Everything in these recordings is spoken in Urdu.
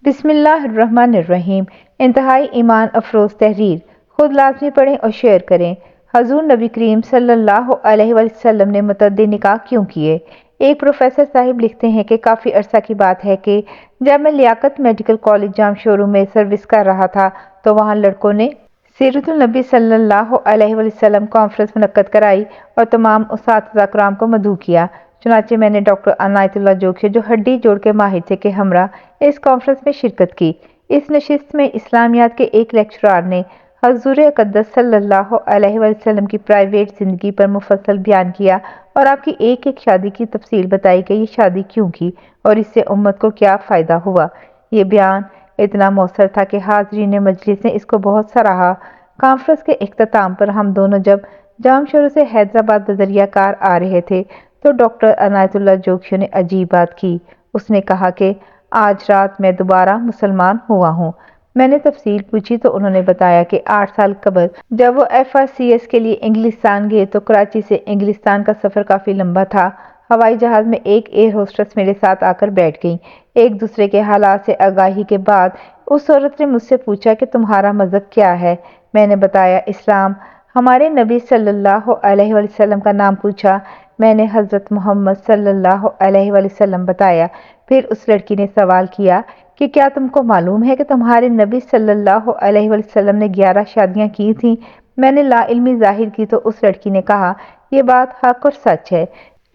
بسم اللہ الرحمن الرحیم۔ انتہائی ایمان افروز تحریر خود لازمی پڑھیں اور شیئر کریں۔ حضور نبی کریم صلی اللہ علیہ وسلم نے متعدد نکاح کیوں کیے؟ ایک پروفیسر صاحب لکھتے ہیں کہ کافی عرصہ کی بات ہے کہ جب میں لیاقت میڈیکل کالج جام شورو میں سروس کر رہا تھا تو وہاں لڑکوں نے سیرت النبی صلی اللہ علیہ وسلم کانفرنس منعقد کرائی اور تمام اساتذہ کرام کو مدعو کیا۔ چنانچہ میں نے ڈاکٹر عنایت اللہ جوکھی جو ہڈی جوڑ کے ماہر تھے کے ہمراہ اس کانفرنس میں شرکت کی۔ اس نشست میں اسلامیات کے ایک لیکچرار نے حضور اقدس صلی اللہ علیہ وسلم کی پرائیویٹ زندگی پر مفصل بیان کیا اور آپ کی ایک ایک شادی کی تفصیل بتائی کہ یہ شادی کیوں کی اور اس سے امت کو کیا فائدہ ہوا۔ یہ بیان اتنا مؤثر تھا کہ حاضرین مجلس نے اس کو بہت سراہا۔ کانفرنس کے اختتام پر ہم دونوں جب جام شورو سے حیدرآباد بذریعہ کار آ رہے تھے تو ڈاکٹر عنایت اللہ جوکھی نے عجیب بات کی۔ اس نے کہا کہ آج رات میں دوبارہ مسلمان ہوا ہوں۔ میں نے تفصیل پوچھی تو انہوں نے بتایا کہ 8 سال قبل جب وہ FRCS کے لیے انگلستان گئے تو کراچی سے انگلستان کا سفر کافی لمبا تھا۔ ہوائی جہاز میں ایک ایئر ہوسٹس میرے ساتھ آ کر بیٹھ گئیں۔ ایک دوسرے کے حالات سے آگاہی کے بعد اس عورت نے مجھ سے پوچھا کہ تمہارا مذہب کیا ہے؟ میں نے بتایا اسلام۔ ہمارے نبی صلی اللہ علیہ وسلم کا نام پوچھا۔ میں نے حضرت محمد صلی اللہ علیہ وسلم بتایا۔ پھر اس لڑکی نے سوال کیا کہ کیا تم کو معلوم ہے کہ تمہارے نبی صلی اللہ علیہ وسلم نے 11 شادیاں کی تھیں؟ میں نے لا علمی ظاہر کی تو اس لڑکی نے کہا یہ بات حق اور سچ ہے۔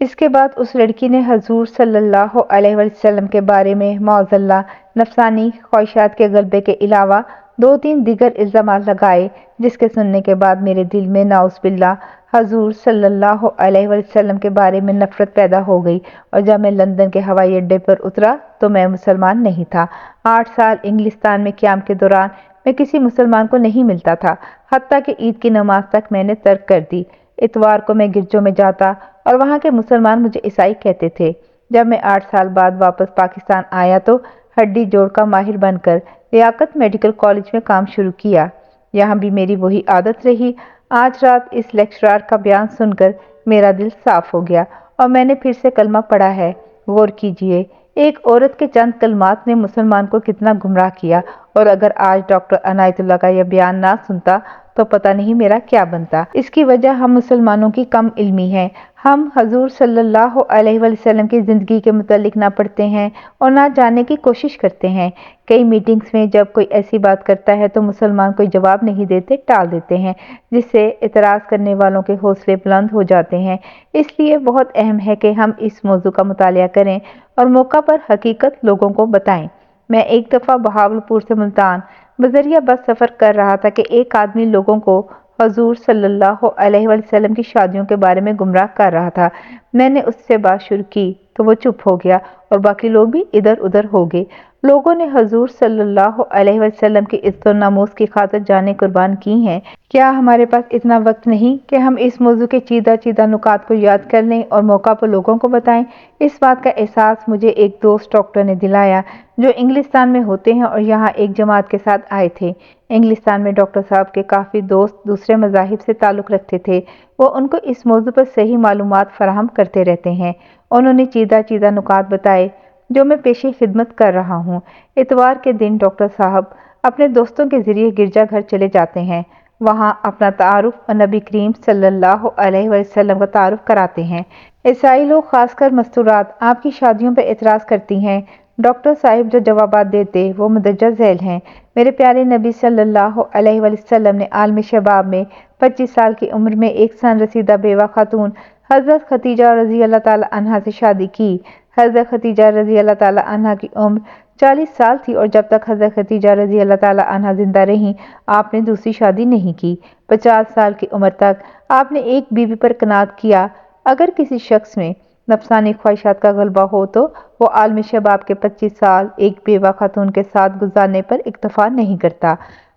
اس کے بعد اس لڑکی نے حضور صلی اللہ علیہ وسلم کے بارے میں معاذاللہ نفسانی خواہشات کے غلبے کے علاوہ 2-3 دیگر الزامات لگائے، جس کے سننے کے بعد میرے دل میں نعوذ باللہ حضور صلی اللہ علیہ وسلم کے بارے میں نفرت پیدا ہو گئی، اور جب میں لندن کے ہوائی اڈے پر اترا تو میں مسلمان نہیں تھا۔ 8 سال انگلستان میں قیام کے دوران میں کسی مسلمان کو نہیں ملتا تھا، حتیٰ کہ عید کی نماز تک میں نے ترک کر دی۔ اتوار کو میں گرجوں میں جاتا اور وہاں کے مسلمان مجھے عیسائی کہتے تھے۔ جب میں 8 سال بعد واپس پاکستان آیا تو ہڈی جوڑ کا ماہر بن کر لیاقت میڈیکل کالج میں کام شروع کیا۔ یہاں بھی میری وہی عادت رہی۔ آج رات اس لیکچرار کا بیان سن کر میرا دل صاف ہو گیا اور میں نے پھر سے کلمہ پڑھا ہے۔ غور کیجئے، ایک عورت کے چند کلمات نے مسلمان کو کتنا گمراہ کیا، اور اگر آج ڈاکٹر عنایت اللہ کا یہ بیان نہ سنتا تو پتہ نہیں میرا کیا بنتا۔ اس کی وجہ ہم مسلمانوں کی کم علمی ہے۔ ہم حضور صلی اللہ علیہ وسلم کی زندگی کے متعلق نہ پڑھتے ہیں اور نہ جاننے کی کوشش کرتے ہیں۔ کئی میٹنگز میں جب کوئی ایسی بات کرتا ہے تو مسلمان کوئی جواب نہیں دیتے، ٹال دیتے ہیں، جس سے اعتراض کرنے والوں کے حوصلے بلند ہو جاتے ہیں۔ اس لیے بہت اہم ہے کہ ہم اس موضوع کا مطالعہ کریں اور موقع پر حقیقت لوگوں کو بتائیں۔ میں ایک دفعہ بہاولپور سے ملتان بذریعہ بس سفر کر رہا تھا کہ ایک آدمی لوگوں کو حضور صلی اللہ علیہ وسلم کی شادیوں کے بارے میں گمراہ کر رہا تھا۔ میں نے اس سے بات شروع کی تو وہ چپ ہو گیا اور باقی لوگ بھی ادھر ادھر ہو گئے۔ لوگوں نے حضور صلی اللہ علیہ وسلم کی عزت و ناموس کی خاطر جانیں قربان کی ہیں۔ کیا ہمارے پاس اتنا وقت نہیں کہ ہم اس موضوع کے چیدہ چیدہ نکات کو یاد کر لیں اور موقع پر لوگوں کو بتائیں؟ اس بات کا احساس مجھے ایک دوست ڈاکٹر نے دلایا جو انگلستان میں ہوتے ہیں اور یہاں ایک جماعت کے ساتھ آئے تھے۔ انگلستان میں ڈاکٹر صاحب کے کافی دوست دوسرے مذاہب سے تعلق رکھتے تھے۔ وہ ان کو اس موضوع پر صحیح معلومات فراہم کرتے رہتے ہیں۔ انہوں نے چیدہ چیدہ نکات بتائے جو میں پیش خدمت کر رہا ہوں۔ اتوار کے دن ڈاکٹر صاحب اپنے دوستوں کے ذریعے گرجا گھر چلے جاتے ہیں۔ وہاں اپنا تعارف اور نبی کریم صلی اللہ علیہ وسلم کا تعارف کراتے ہیں۔ عیسائی لوگ خاص کر مستورات آپ کی شادیوں پر اعتراض کرتی ہیں۔ ڈاکٹر صاحب جو جوابات دیتے وہ مندرجہ ذیل ہیں۔ میرے پیارے نبی صلی اللہ علیہ وسلم نے عالم شباب میں 25 سال کی عمر میں ایک سن رسیدہ بیوہ خاتون حضرت ختیجہ رضی اللہ تعالی عنہا سے شادی کی۔ حضرت ختیجہ رضی اللہ تعالی عنہا کی عمر 40 سال تھی اور جب تک حضرت ختیجہ رضی اللہ تعالی عنہا زندہ رہیں آپ نے دوسری شادی نہیں کی۔ 50 سال کی عمر تک آپ نے ایک بیوی پر قناعت کیا۔ اگر کسی شخص میں نفسانی خواہشات کا غلبہ ہو تو وہ عالم شباب کے 25 سال ایک بیوہ خاتون کے ساتھ گزارنے پر اکتفا نہیں کرتا۔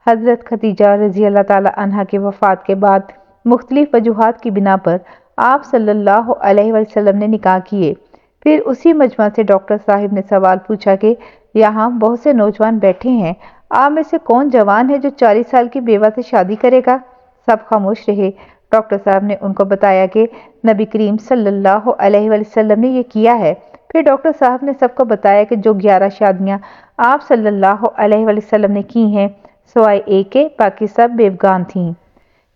حضرت ختیجہ رضی اللہ تعالی عنہا کی وفات کے بعد مختلف وجوہات کی بنا پر آپ صلی اللہ علیہ وسلم نے نکاح کیے۔ پھر اسی مجمع سے ڈاکٹر صاحب نے سوال پوچھا کہ یہاں بہت سے نوجوان بیٹھے ہیں، آپ میں سے کون جوان ہے جو 40 سال کی بیوہ سے شادی کرے گا؟ سب خاموش رہے۔ ڈاکٹر صاحب نے ان کو بتایا کہ نبی کریم صلی اللہ علیہ وسلم نے یہ کیا ہے۔ پھر ڈاکٹر صاحب نے سب کو بتایا کہ جو 11 شادیاں آپ صلی اللہ علیہ وسلم نے کی ہیں سوائے ایک کے باقی سب بیوگان تھیں۔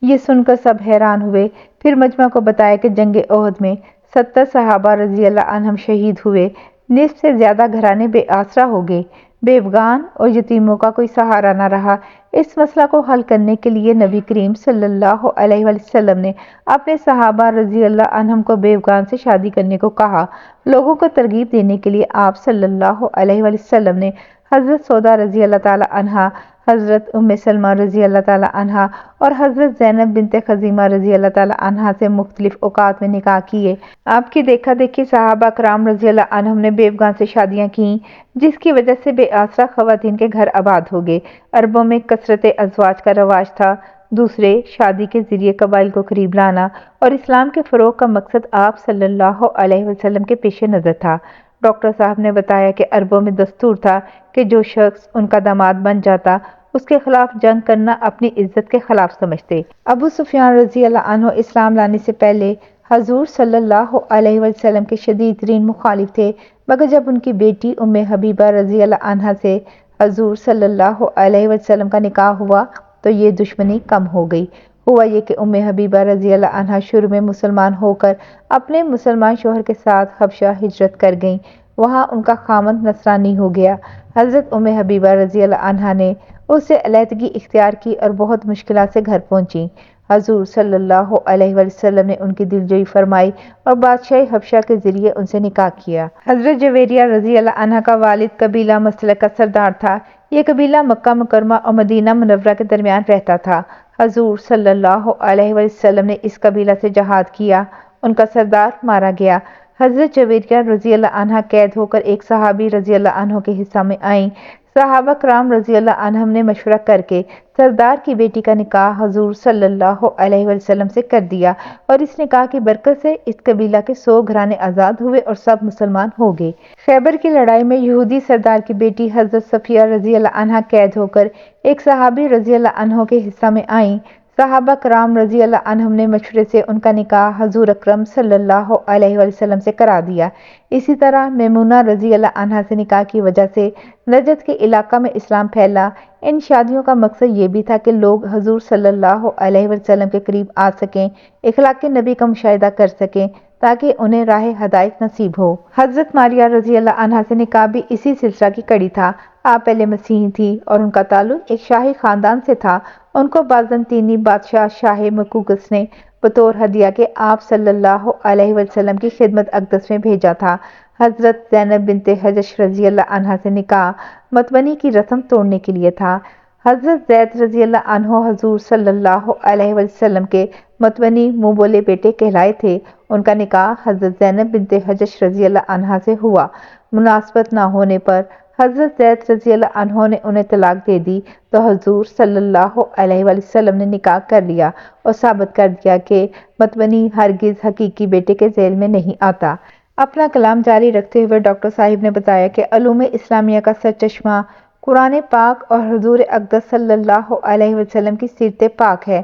یہ سن کر سب حیران ہوئے۔ پھر مجمع کو بتایا کہ جنگ احد میں 70 صحابہ رضی اللہ عنہم شہید ہوئے، نصف سے زیادہ گھرانے بے آسرا ہو گئے، بیوگان اور یتیموں کا کوئی سہارا نہ رہا۔ اس مسئلہ کو حل کرنے کے لیے نبی کریم صلی اللہ علیہ وسلم نے اپنے صحابہ رضی اللہ عنہم کو بیوگان سے شادی کرنے کو کہا۔ لوگوں کو ترغیب دینے کے لیے آپ صلی اللہ علیہ وسلم نے حضرت سودا رضی اللہ تعالی عنہا، حضرت ام سلمہ رضی اللہ تعالی عنہا اور حضرت زینب بنت خزیمہ رضی اللہ تعالی عنہا سے مختلف اوقات میں نکاح کیے۔ آپ کی دیکھا دیکھی صحابہ کرام رضی اللہ عنہم نے بیوگان سے شادیاں کیں، جس کی وجہ سے بے آسرا خواتین کے گھر آباد ہو گئے۔ عربوں میں کثرت ازواج کا رواج تھا۔ دوسرے، شادی کے ذریعے قبائل کو قریب لانا اور اسلام کے فروغ کا مقصد آپ صلی اللہ علیہ وسلم کے پیش نظر تھا۔ ڈاکٹر صاحب نے بتایا کہ عربوں میں دستور تھا کہ جو شخص ان کا داماد بن جاتا اس کے خلاف جنگ کرنا اپنی عزت کے خلاف سمجھتے۔ ابو سفیان رضی اللہ عنہ اسلام لانے سے پہلے حضور صلی اللہ علیہ وسلم کے شدید ترین مخالف تھے، مگر جب ان کی بیٹی ام حبیبہ رضی اللہ عنہا سے حضور صلی اللہ علیہ وسلم کا نکاح ہوا تو یہ دشمنی کم ہو گئی۔ ہوا یہ کہ ام حبیبہ رضی اللہ عنہا شروع میں مسلمان ہو کر اپنے مسلمان شوہر کے ساتھ حبشہ ہجرت کر گئیں۔ وہاں ان کا خامند نصرانی ہو گیا۔ حضرت ام حبیبہ رضی اللہ عنہا نے اس سے علیحدگی اختیار کی اور بہت مشکلات سے گھر پہنچی۔ حضور صلی اللہ علیہ وسلم نے ان کی دلجوئی فرمائی اور بادشاہ حبشہ کے ذریعے ان سے نکاح کیا۔ حضرت جویریہ رضی اللہ عنہا کا والد قبیلہ مسلک کا سردار تھا۔ یہ قبیلہ مکہ مکرمہ اور مدینہ منورہ کے درمیان رہتا تھا۔ حضور صلی اللہ علیہ وسلم نے اس قبیلہ سے جہاد کیا، ان کا سردار مارا گیا۔ حضرت جویریہ رضی اللہ عنہا قید ہو کر ایک صحابی رضی اللہ عنہ کے حصہ میں آئیں۔ صحابہ کرام رضی اللہ عنہم نے مشورہ کر کے سردار کی بیٹی کا نکاح حضور صلی اللہ علیہ وسلم سے کر دیا اور اس نکاح کی برکت سے اس قبیلہ کے 100 گھرانے آزاد ہوئے اور سب مسلمان ہو گئے۔ خیبر کی لڑائی میں یہودی سردار کی بیٹی حضرت صفیہ رضی اللہ عنہا قید ہو کر ایک صحابی رضی اللہ عنہ کے حصہ میں آئیں۔ صحابہ کرام رضی اللہ عنہم نے مشورے سے ان کا نکاح حضور اکرم صلی اللہ علیہ وسلم سے کرا دیا۔ اسی طرح میمونہ رضی اللہ عنہا سے نکاح کی وجہ سے نجد کے علاقہ میں اسلام پھیلا۔ ان شادیوں کا مقصد یہ بھی تھا کہ لوگ حضور صلی اللہ علیہ وسلم کے قریب آ سکیں، اخلاق نبی کا مشاہدہ کر سکیں تاکہ انہیں راہ ہدایت نصیب ہو۔ حضرت ماریہ رضی اللہ عنہا سے نکاح بھی اسی سلسلہ کی کڑی تھا۔ آپ پہلے مسیحی تھی اور ان کا تعلق ایک شاہی خاندان سے تھا۔ ان کو بازنطینی بادشاہ شاہ مقوقس نے بطور ہدیہ کے آپ صلی اللہ علیہ وسلم کی خدمت اقدس میں بھیجا تھا۔ حضرت زینب بنت جحش رضی اللہ عنہا سے نکاح متبنی کی رسم توڑنے کے لیے تھا۔ حضرت زید رضی اللہ عنہ حضور صلی اللہ علیہ وسلم کے متبنی منہ بولے بیٹے کہلائے تھے۔ ان کا نکاح حضرت زینب بنت جحش رضی اللہ عنہا سے ہوا۔ مناسبت نہ ہونے پر حضرت زید رضی اللہ عنہ نے انہیں طلاق دے دی تو حضور صلی اللہ علیہ وسلم نے نکاح کر لیا اور ثابت کر دیا کہ متبنی ہرگز حقیقی بیٹے کے ذیل میں نہیں آتا۔ اپنا کلام جاری رکھتے ہوئے ڈاکٹر صاحب نے بتایا کہ علوم اسلامیہ کا سرچشمہ قرآن پاک اور حضور اقدس صلی اللہ علیہ وسلم کی سیرت پاک ہے۔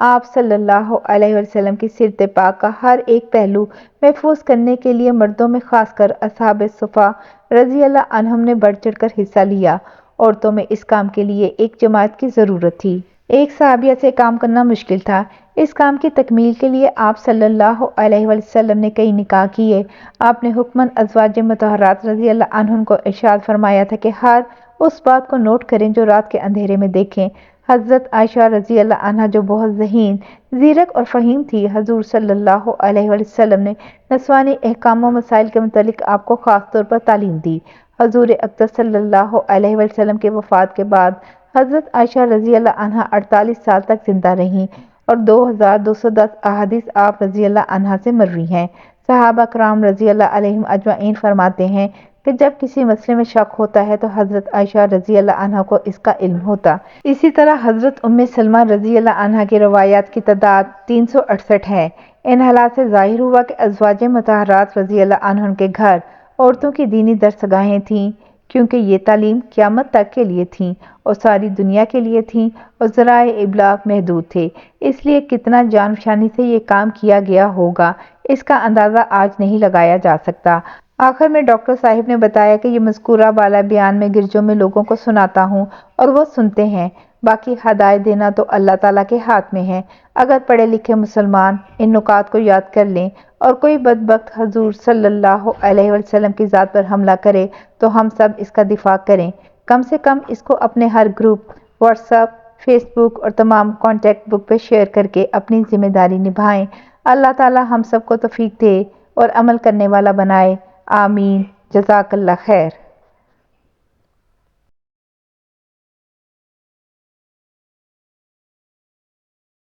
آپ صلی اللہ علیہ وسلم کی سیرت پاک کا ہر ایک پہلو محفوظ کرنے کے لیے مردوں میں خاص کر اصحاب صفا رضی اللہ عنہم نے بڑھ چڑھ کر حصہ لیا۔ عورتوں میں اس کام کے لیے ایک جماعت کی ضرورت تھی۔ ایک صحابیہ سے کام کرنا مشکل تھا۔ اس کام کی تکمیل کے لیے آپ صلی اللہ علیہ وسلم نے کئی نکاح کیے۔ آپ نے حکماً ازواج مطہرات رضی اللہ عنہن کو ارشاد فرمایا تھا کہ ہر اس بات کو نوٹ کریں جو رات کے اندھیرے میں دیکھیں۔ حضرت عائشہ رضی اللہ عنہا جو بہت ذہین، زیرک اور فہیم تھی، حضور صلی اللہ علیہ وسلم نے نسوانی احکام و مسائل کے متعلق آپ کو خاص طور پر تعلیم دی۔ حضور اقدس صلی اللہ علیہ وسلم کے وفات کے بعد حضرت عائشہ رضی اللہ عنہا 48 سال تک زندہ رہیں اور 2210 احادیث آپ رضی اللہ عنہا سے مروی ہیں۔ صحابہ کرام رضی اللہ علیہم اجمعین فرماتے ہیں کہ جب کسی مسئلے میں شک ہوتا ہے تو حضرت عائشہ رضی اللہ عنہا کو اس کا علم ہوتا۔ اسی طرح حضرت ام سلمہ رضی اللہ عنہا کی روایات کی تعداد 368 ہے۔ ان حالات سے ظاہر ہوا کہ ازواج مطہرات رضی اللہ عنہن کے گھر عورتوں کی دینی درسگاہیں تھیں، کیونکہ یہ تعلیم قیامت تک کے لیے تھیں اور ساری دنیا کے لیے تھیں اور ذرائع ابلاغ محدود تھے۔ اس لیے کتنا جانفشانی سے یہ کام کیا گیا ہوگا اس کا اندازہ آج نہیں لگایا جا سکتا۔ آخر میں ڈاکٹر صاحب نے بتایا کہ یہ مذکورہ بالا بیان میں گرجوں میں لوگوں کو سناتا ہوں اور وہ سنتے ہیں، باقی ہدایت دینا تو اللہ تعالیٰ کے ہاتھ میں ہے۔ اگر پڑھے لکھے مسلمان ان نکات کو یاد کر لیں اور کوئی بدبخت حضور صلی اللہ علیہ وسلم کی ذات پر حملہ کرے تو ہم سب اس کا دفاع کریں، کم سے کم اس کو اپنے ہر گروپ، واٹس ایپ، فیس بک اور تمام کانٹیکٹ بک پہ شیئر کر کے اپنی ذمہ داری نبھائیں۔ اللہ تعالیٰ ہم سب کو توفیق دے اور عمل کرنے والا بنائے، آمین۔ جزاک اللہ خیر۔